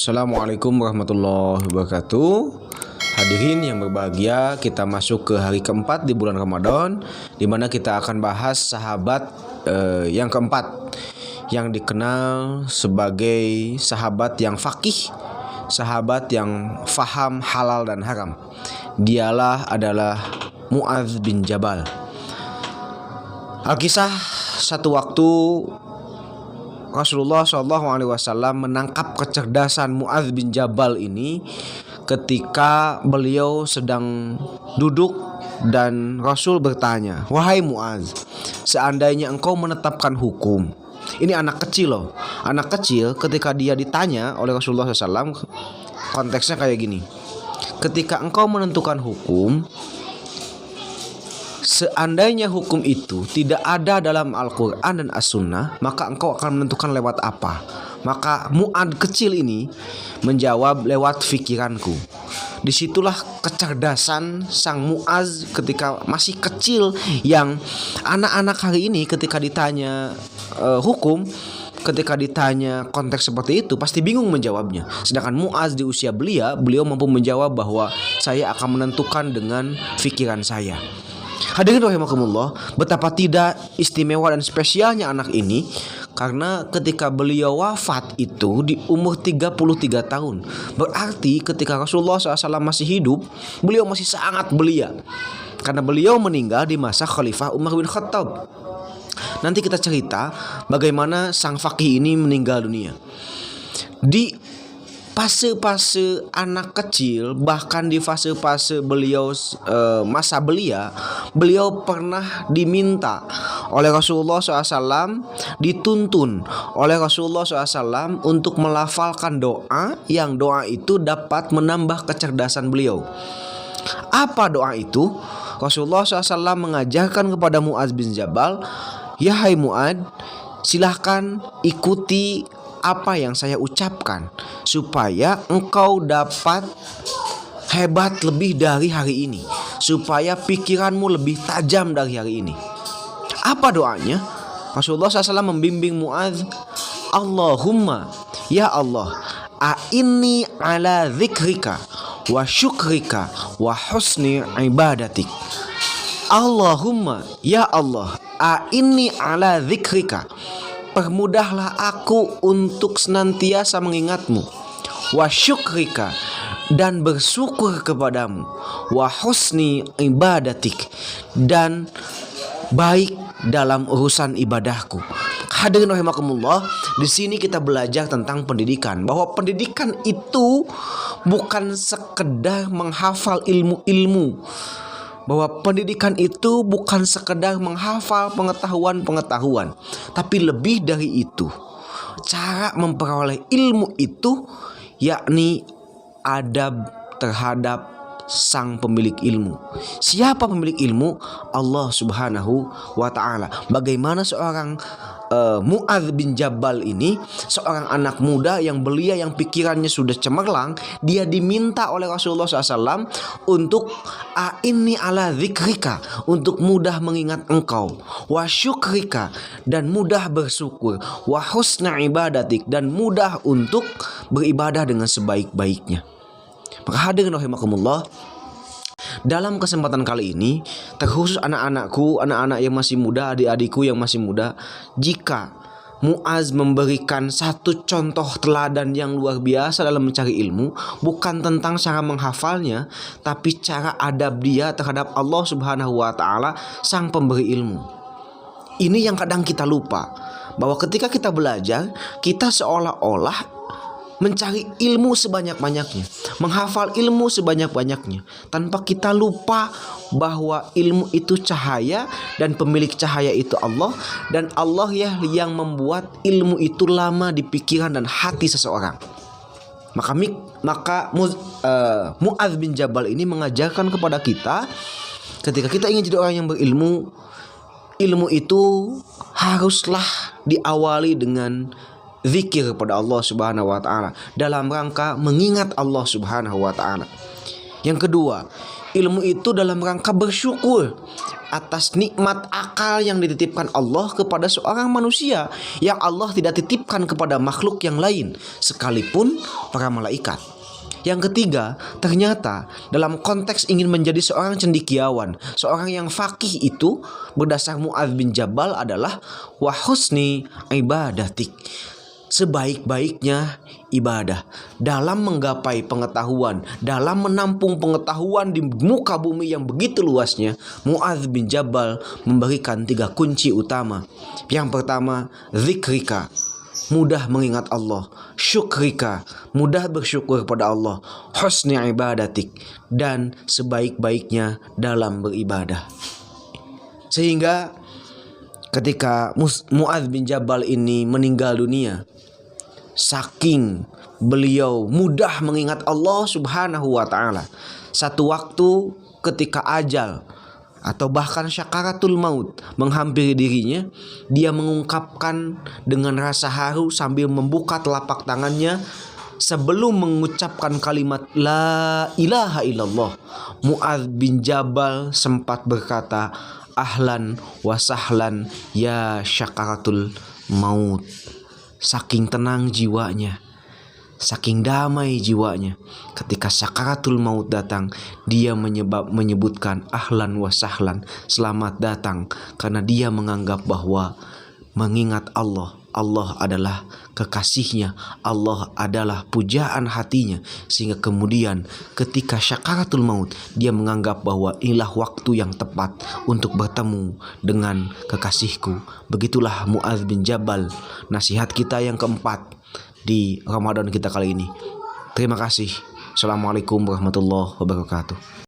Assalamualaikum warahmatullahi wabarakatuh. Hadirin yang berbahagia, kita masuk ke hari keempat di bulan Ramadan, di mana kita akan bahas sahabat yang keempat, yang dikenal sebagai sahabat yang faqih, sahabat yang faham halal dan haram. Dialah adalah Mu'adz bin Jabal. Alkisah, satu waktu Rasulullah SAW menangkap kecerdasan Mu'adz bin Jabal ini ketika beliau sedang duduk dan Rasul bertanya, "Wahai Mu'adz, seandainya engkau menetapkan hukum." Ini anak kecil loh. Anak kecil ketika dia ditanya oleh Rasulullah SAW, konteksnya kayak gini. Ketika engkau menentukan hukum, seandainya hukum itu tidak ada dalam Al-Quran dan As-Sunnah, maka engkau akan menentukan lewat apa? Maka Mu'adz kecil ini menjawab, lewat fikiranku. Disitulah kecerdasan sang Mu'adz ketika masih kecil, yang anak-anak hari ini ketika ditanya hukum, ketika ditanya konteks seperti itu pasti bingung menjawabnya. Sedangkan Mu'adz di usia beliau mampu menjawab bahwa saya akan menentukan dengan fikiran saya. Hadirin rahimakumullah, betapa tidak istimewa dan spesialnya anak ini, karena ketika beliau wafat itu di umur 33 tahun. Berarti ketika Rasulullah SAW masih hidup, beliau masih sangat belia, karena beliau meninggal di masa Khalifah Umar bin Khattab. Nanti kita cerita bagaimana sang faqih ini meninggal dunia. Di fase-fase anak kecil, bahkan di fase-fase beliau masa belia, beliau pernah diminta oleh Rasulullah SAW, dituntun oleh Rasulullah SAW untuk melafalkan doa, yang doa itu dapat menambah kecerdasan beliau. Apa doa itu? Rasulullah SAW mengajarkan kepada Mu'adz bin Jabal, "Ya hai Mu'adz, silahkan ikuti apa yang saya ucapkan, supaya engkau dapat hebat lebih dari hari ini, supaya pikiranmu lebih tajam dari hari ini." Apa doanya? Rasulullah SAW membimbing Mu'adz, "Allahumma, ya Allah, a'inni ala dzikrika wa syukrika wa husni ibadatik." Allahumma, ya Allah, a'inni ala dzikrika, permudahlah aku untuk senantiasa mengingatmu, wa syukrika, dan bersyukur kepadamu, wa husni ibadatik, dan baik dalam urusan ibadahku. Hadirin rahimakumullah, di sini kita belajar tentang pendidikan, bahwa pendidikan itu bukan sekedar menghafal ilmu-ilmu, bahwa pendidikan itu bukan sekedar menghafal pengetahuan-pengetahuan, tapi lebih dari itu, cara memperoleh ilmu itu yakni adab terhadap sang pemilik ilmu. Siapa pemilik ilmu? Allah Subhanahu wa ta'ala. Bagaimana seorang Mu'adz bin Jabal ini, seorang anak muda yang belia, yang pikirannya sudah cemerlang, dia diminta oleh Rasulullah SAW untuk a'inni ala dzikrika, untuk mudah mengingat engkau, wa syukrika, dan mudah bersyukur, wa husna ibadatik, dan mudah untuk beribadah dengan sebaik-baiknya. Maka hadirin rahimakumullah, dalam kesempatan kali ini, terkhusus anak-anakku, anak-anak yang masih muda, adik-adikku yang masih muda, jika Mu'adz memberikan satu contoh teladan yang luar biasa dalam mencari ilmu, bukan tentang cara menghafalnya, tapi cara adab dia terhadap Allah Subhanahu wa ta'ala, sang pemberi ilmu. Ini yang kadang kita lupa, bahwa ketika kita belajar, kita seolah-olah mencari ilmu sebanyak-banyaknya, menghafal ilmu sebanyak-banyaknya, tanpa kita lupa bahwa ilmu itu cahaya, dan pemilik cahaya itu Allah, dan Allah ya yang membuat ilmu itu lama di pikiran dan hati seseorang. Maka Mu'adz bin Jabal ini mengajarkan kepada kita, ketika kita ingin jadi orang yang berilmu, ilmu itu haruslah diawali dengan zikir kepada Allah Subhanahu wa ta'ala, dalam rangka mengingat Allah Subhanahu wa ta'ala. Yang kedua, ilmu itu dalam rangka bersyukur atas nikmat akal yang dititipkan Allah kepada seorang manusia yang Allah tidak titipkan kepada makhluk yang lain, sekalipun para malaikat. Yang ketiga, ternyata dalam konteks ingin menjadi seorang cendekiawan, seorang yang faqih itu berdasar Mu'adz bin Jabal adalah wa husni ibadatik, sebaik-baiknya ibadah. Dalam menggapai pengetahuan, dalam menampung pengetahuan di muka bumi yang begitu luasnya, Mu'adz bin Jabal memberikan 3 kunci utama. Yang pertama, zikrika, mudah mengingat Allah, syukrika, mudah bersyukur kepada Allah, husni ibadatik, dan sebaik-baiknya dalam beribadah. Sehingga ketika Mu'adz bin Jabal ini meninggal dunia, saking beliau mudah mengingat Allah Subhanahu wa ta'ala, satu waktu ketika ajal atau bahkan syakaratul maut menghampiri dirinya, dia mengungkapkan dengan rasa haru sambil membuka telapak tangannya sebelum mengucapkan kalimat la ilaha illallah. Mu'adz bin Jabal sempat berkata, ahlan wa sahlan ya syakaratul maut. Saking tenang jiwanya, saking damai jiwanya, ketika sakaratul maut datang, dia menyebutkan ahlan wa sahlan, selamat datang, karena dia menganggap bahwa mengingat Allah, Allah adalah kekasihnya, Allah adalah pujaan hatinya, sehingga kemudian ketika syakaratul maut dia menganggap bahwa inilah waktu yang tepat untuk bertemu dengan kekasihku. Begitulah Mu'adz bin Jabal, nasihat kita yang keempat di Ramadan kita kali ini. Terima kasih. Assalamualaikum warahmatullahi wabarakatuh.